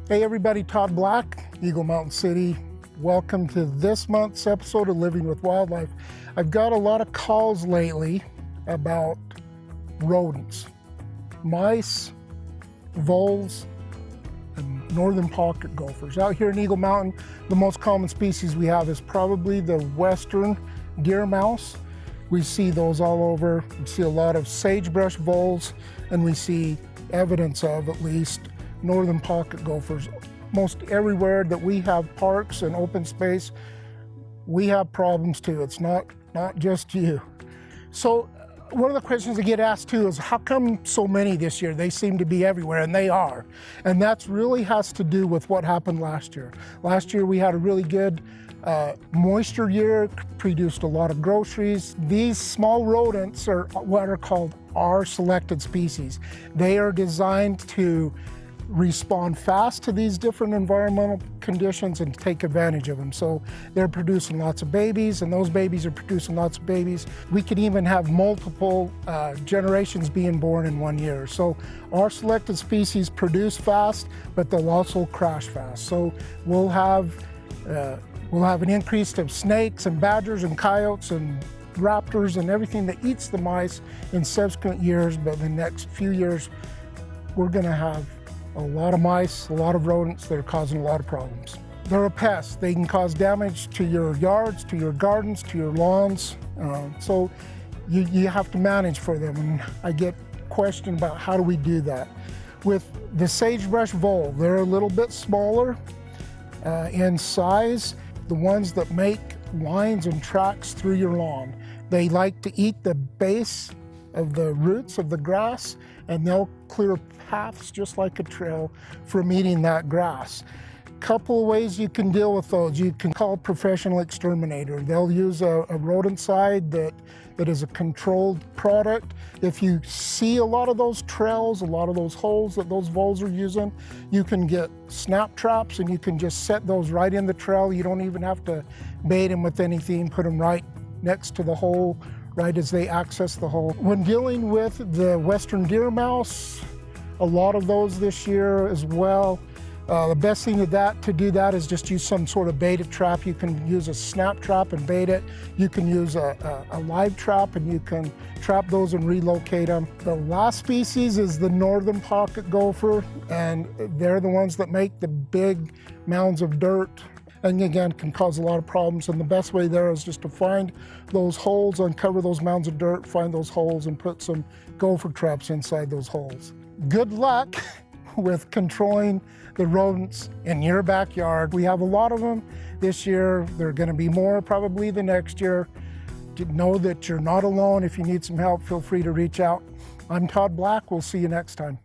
Hey everybody, Todd Black, Eagle Mountain City. Welcome to this month's episode of Living with Wildlife. I've got a lot of calls lately about rodents, mice, voles, and northern pocket gophers. Out here in Eagle Mountain, the most common species we have is probably the western deer mouse. We see those all over. We see a lot of sagebrush voles, and we see evidence of, at least, northern pocket gophers. Most everywhere that we have parks and open space, we have problems too. It's not just you. So one of the questions I get asked too is, how come so many this year? They seem to be everywhere, and they are. And that's really has to do with what happened last year. Last year we had a really good moisture year, produced a lot of groceries. These small rodents are what are called R-selected species. They are designed to respond fast to these different environmental conditions and take advantage of them. So they're producing lots of babies, and those babies are producing lots of babies. We could even have multiple generations being born in 1 year. So our selected species produce fast, but they'll also crash fast. So we'll have an increase of snakes and badgers and coyotes and raptors and everything that eats the mice in subsequent years, but in the next few years, we're gonna have a lot of mice, a lot of rodents that are causing a lot of problems. They're a pest. They can cause damage to your yards, to your gardens, to your lawns. So you have to manage for them. And I get questioned about how do we do that. With the sagebrush vole, they're a little bit smaller in size. The ones that make lines and tracks through your lawn. They like to eat the base of the roots of the grass, and they'll clear paths just like a trail from eating that grass. Couple of ways you can deal with those. You can call a professional exterminator. They'll use a rodenticide that is a controlled product. If you see a lot of those trails, a lot of those holes that those voles are using, you can get snap traps and you can just set those right in the trail. You don't even have to bait them with anything. Put them right next to the hole, right as they access the hole. When dealing with the western deer mouse, a lot of those this year as well. The best thing to do that is just use some sort of baited trap. You can use a snap trap and bait it. You can use a live trap and you can trap those and relocate them. The last species is the northern pocket gopher, and they're the ones that make the big mounds of dirt, and again can cause a lot of problems. And the best way there is just to find those holes, uncover those mounds of dirt, find those holes, and put some gopher traps inside those holes. Good luck with controlling the rodents in your backyard. We have a lot of them this year. There are going to be more probably the next year. Know that you're not alone. If you need some help, feel free to reach out. I'm Todd Black. We'll see you next time.